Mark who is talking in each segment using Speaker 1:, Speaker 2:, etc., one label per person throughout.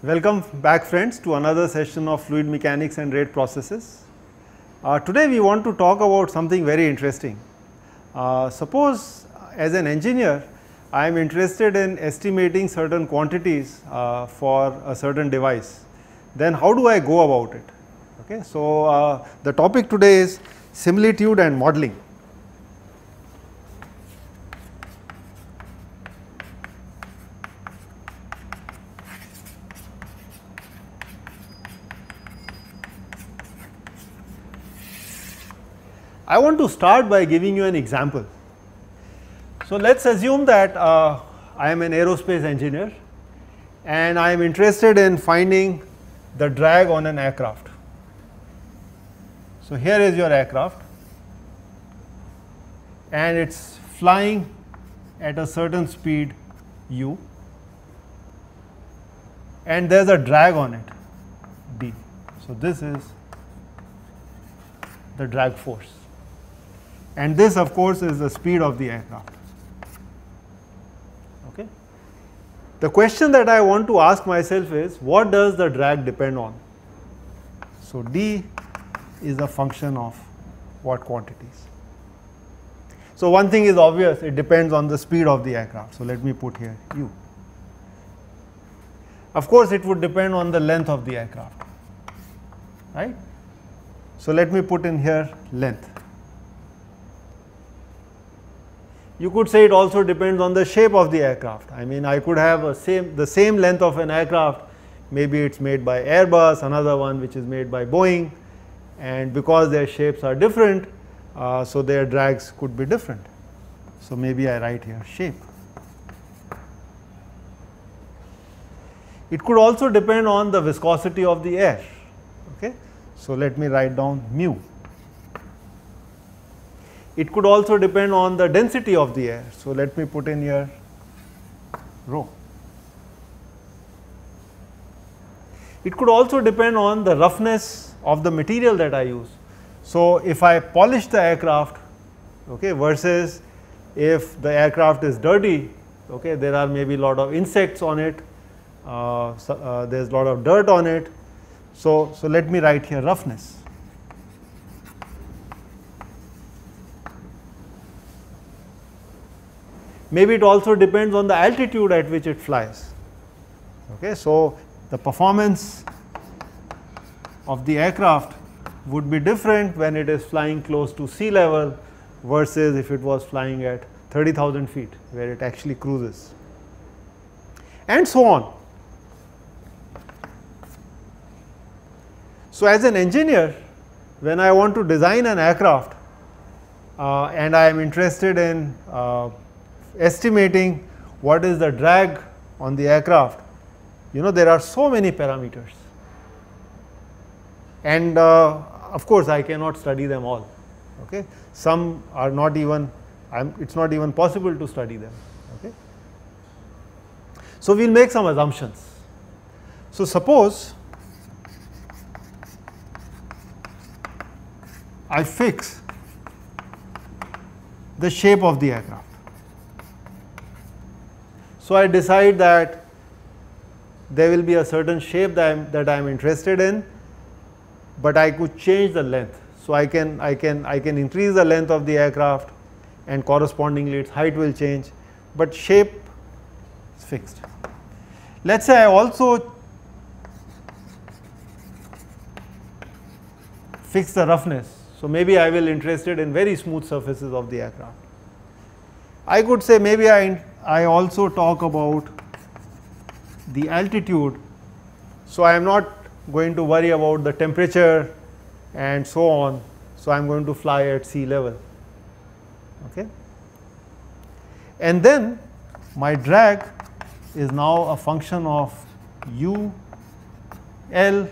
Speaker 1: Welcome back friends to another session of fluid mechanics and rate processes. Today we want to talk about something very interesting. Suppose as an engineer I am interested in estimating certain quantities for a certain device, then how do I go about it? Okay. So, the topic today is similitude and modeling. I want to start by giving you an example. So, let us assume that I am an aerospace engineer and I am interested in finding the drag on an aircraft. So, here is your aircraft and it is flying at a certain speed u and there is a drag on it d. So, this is the drag force. And this of course is the speed of the aircraft. Okay. The question that I want to ask myself is, what does the drag depend on? So, d is a function of what quantities? So, one thing is obvious, it depends on the speed of the aircraft. So, let me put here u. Of course, it would depend on the length of the aircraft, right. So, let me put in here length. You could say it also depends on the shape of the aircraft. I mean, I could have the same length of an aircraft, maybe it is made by Airbus, another one which is made by Boeing, and because their shapes are different, so their drags could be different. So, maybe I write here shape. It could also depend on the viscosity of the air. Okay. So, let me write down mu. It could also depend on the density of the air. So, let me put in here rho. It could also depend on the roughness of the material that I use. So, if I polish the aircraft, okay, versus if the aircraft is dirty, okay, there are maybe a lot of insects on it, there is a lot of dirt on it. So, let me write here roughness. Maybe it also depends on the altitude at which it flies. Okay. So, the performance of the aircraft would be different when it is flying close to sea level versus if it was flying at 30,000 feet where it actually cruises, and so on. So, as an engineer, when I want to design an aircraft and I am interested in estimating what is the drag on the aircraft, there are so many parameters, and of course, I cannot study them all. Okay. Some are not even, it is not even possible to study them. Okay. So, we will make some assumptions. So, suppose I fix the shape of the aircraft. So, I decide that there will be a certain shape that I am interested in, but I could change the length. So, I can increase the length of the aircraft and correspondingly its height will change, but shape is fixed. Let us say I also fix the roughness. So, maybe I will interested in very smooth surfaces of the aircraft. I could say maybe I also talk about the altitude. So, I am not going to worry about the temperature and so on. So, I am going to fly at sea level. Okay. And then my drag is now a function of u, L,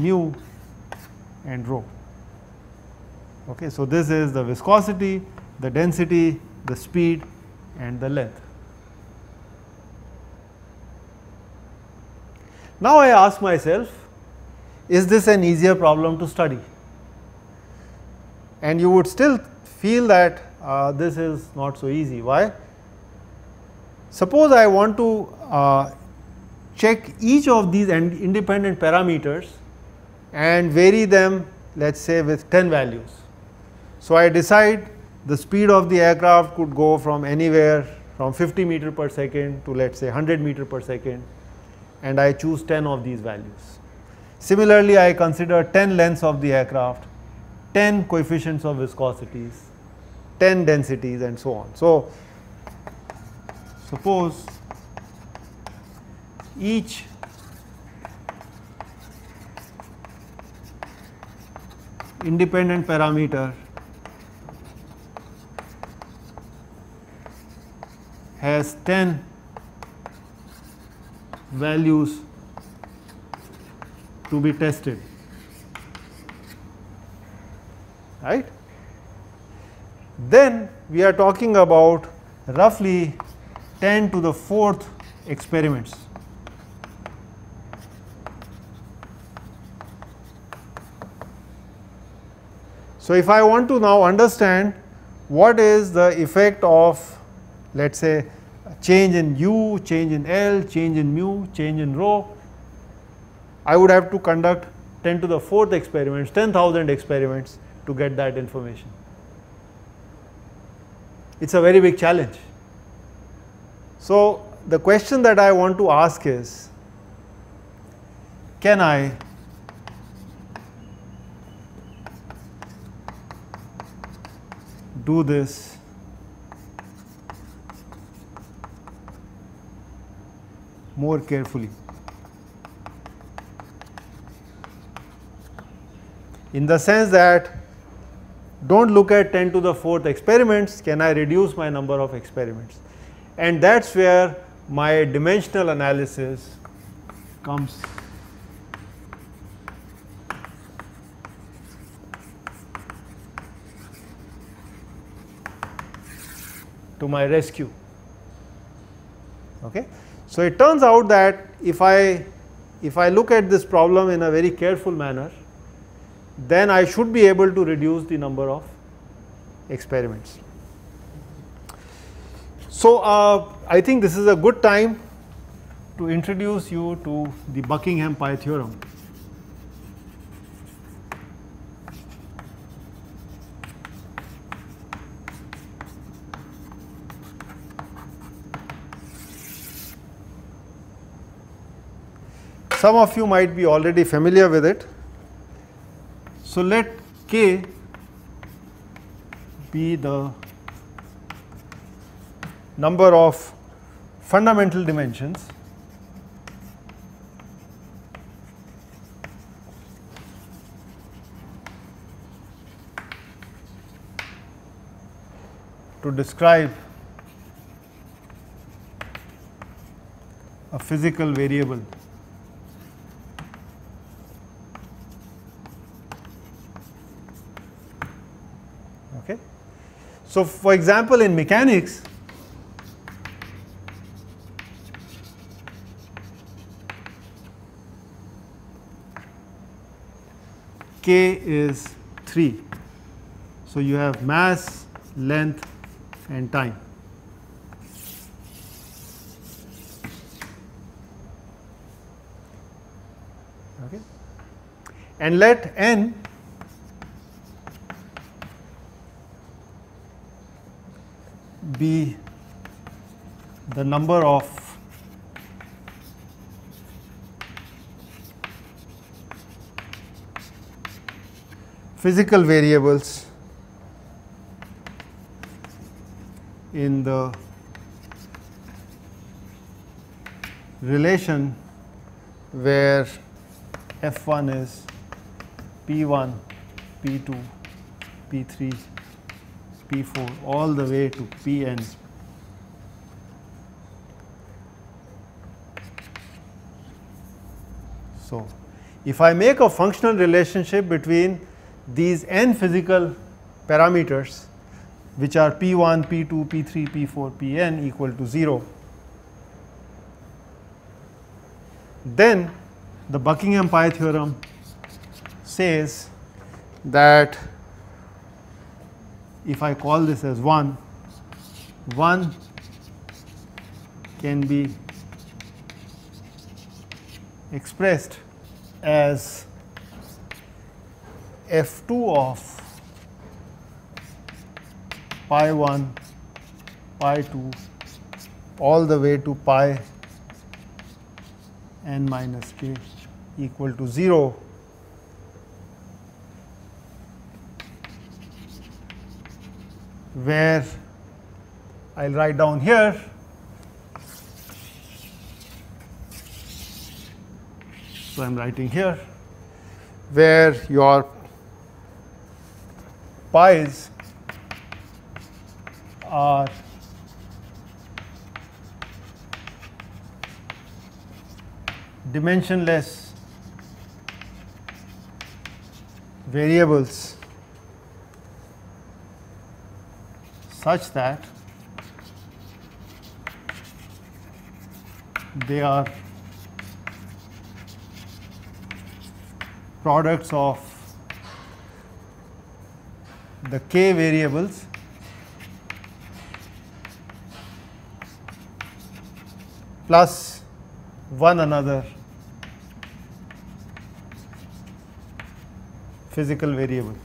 Speaker 1: mu and rho. Okay. So, this is the viscosity, the density, the speed and the length. Now, I ask myself, is this an easier problem to study? And you would still feel that this is not so easy. Why? Suppose I want to check each of these independent parameters and vary them, let us say, with 10 values. So, I decide the speed of the aircraft could go from anywhere from 50 meter per second to, let us say, 100 meter per second, and I choose 10 of these values. Similarly, I consider 10 lengths of the aircraft, 10 coefficients of viscosities, 10 densities, and so on. So, suppose each independent parameter has 10 values to be tested, right. Then we are talking about roughly 10 to the 4th experiments. So, if I want to now understand what is the effect of, let us say, change in u, change in L, change in mu, change in rho, I would have to conduct 10 to the 4th experiments, 10,000 experiments to get that information. It is a very big challenge. So, the question that I want to ask is, can I do this more carefully? In the sense that, do not look at 10 to the 4th experiments, can I reduce my number of experiments? And that is where my dimensional analysis comes to my rescue. Okay. So, it turns out that if I look at this problem in a very careful manner, then I should be able to reduce the number of experiments. So, I think this is a good time to introduce you to the Buckingham pi theorem. Some of you might be already familiar with it. So, let K be the number of fundamental dimensions to describe a physical variable. Okay. So, for example, in mechanics, K is 3. So, you have mass, length, and time. Okay. And let n be the number of physical variables in the relation where F1 is P1, P2, P3, P4 all the way to Pn. So, if I make a functional relationship between these n physical parameters, which are P1, P2, P3, P4, Pn equal to 0, then the Buckingham pi theorem says that if I call this as 1, 1 can be expressed as f2 of pi 1, pi 2 all the way to pi n minus k equal to 0, where I will write down here so I am writing here where your pi's are dimensionless variables such that they are products of the k variables plus one another physical variable.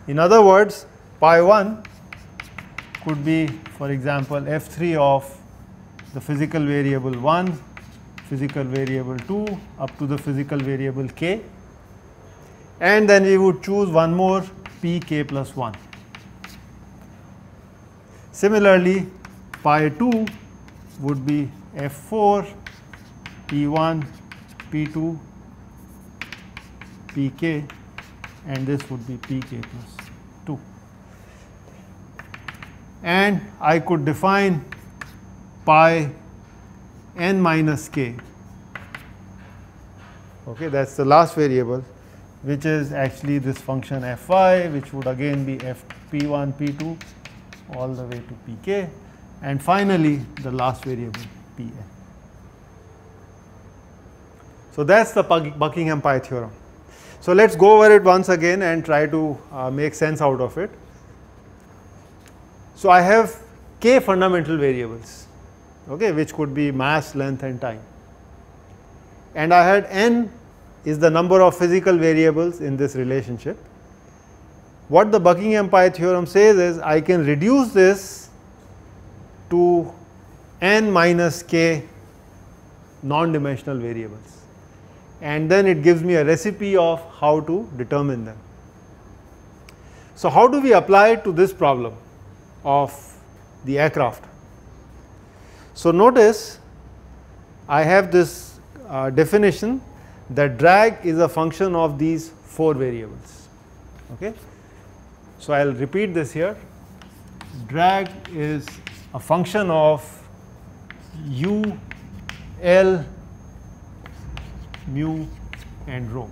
Speaker 1: In other words, pi 1 could be, for example, f3 of the physical variable 1, physical variable 2 up to the physical variable k, and then we would choose one more pk plus 1. Similarly, pi 2 would be f4, p1, p2, pk, and this would be pk plus 2. And I could define pi n minus k, okay, that is the last variable, which is actually this function fy, which would again be p1, p2 all the way to pk, and finally the last variable pn. So that is the Buckingham pi theorem. So let us go over it once again and try to make sense out of it. So I have k fundamental variables, okay, which could be mass, length and time, and I had n is the number of physical variables in this relationship. What the Buckingham pi theorem says is I can reduce this to n minus k non-dimensional variables, and then it gives me a recipe of how to determine them. So how do we apply it to this problem of the aircraft? So notice I have this definition that drag is a function of these 4 variables, okay. So I will repeat this here. Drag is a function of u, L, mu and rho.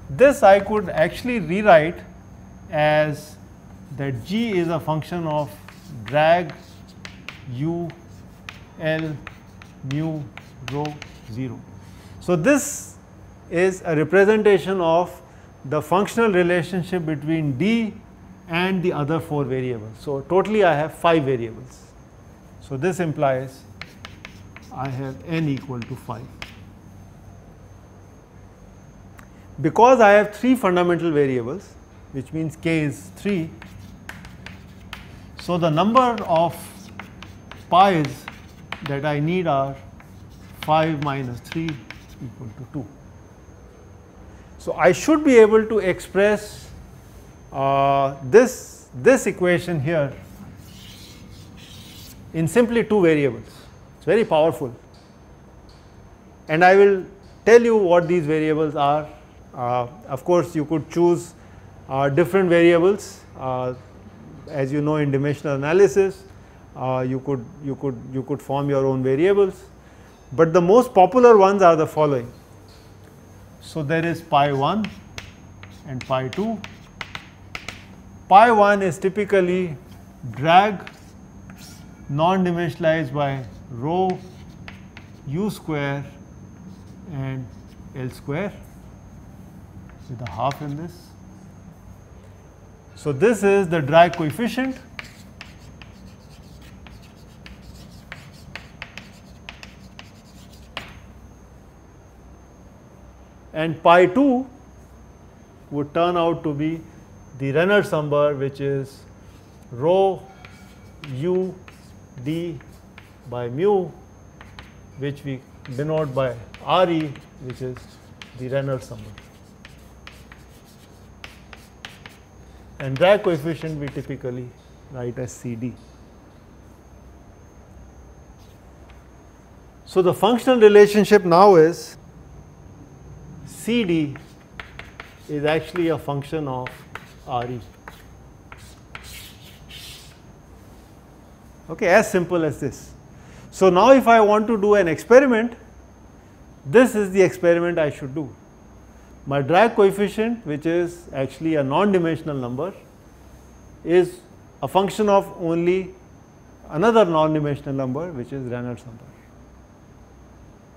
Speaker 1: This I could actually rewrite as that g is a function of drag u, L, mu, rho, 0. So this is a representation of the functional relationship between d and the other 4 variables. So totally I have 5 variables. So this implies I have n equal to 5. Because I have 3 fundamental variables, which means k is 3, so the number of pi's that I need are 5 minus 3 equal to 2. So I should be able to express this equation here in simply 2 variables. It's very powerful, and I will tell you what these variables are. Of course, you could choose different variables. As you know, in dimensional analysis, you could form your own variables, but the most popular ones are the following. So there is pi 1 and pi 2. Pi 1 is typically drag non-dimensionalized by rho, u square and L square with a half in this. So, this is the drag coefficient, and pi 2 would turn out to be the Reynolds number, which is rho u d by mu, which we denote by Re, which is the Reynolds number. And drag coefficient we typically write as Cd. So, the functional relationship now is Cd is actually a function of Re. Okay, as simple as this. So, now if I want to do an experiment, this is the experiment I should do. My drag coefficient, which is actually a non-dimensional number, is a function of only another non-dimensional number, which is Reynolds number.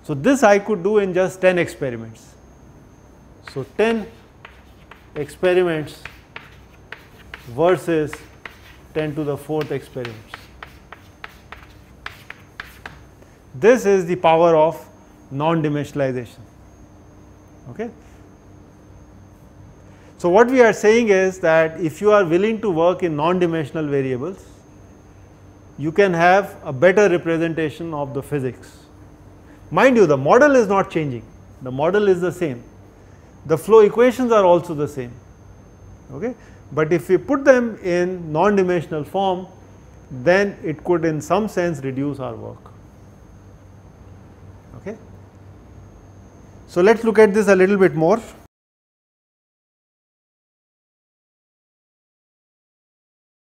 Speaker 1: So, this I could do in just 10 experiments. So, 10 experiments versus 10 to the 4th experiments. This is the power of non-dimensionalization. Okay. So, what we are saying is that if you are willing to work in non-dimensional variables, you can have a better representation of the physics. Mind you, the model is not changing, the model is the same, the flow equations are also the same, okay. But if we put them in non-dimensional form, then it could in some sense reduce our work. Okay. So, let us look at this a little bit more.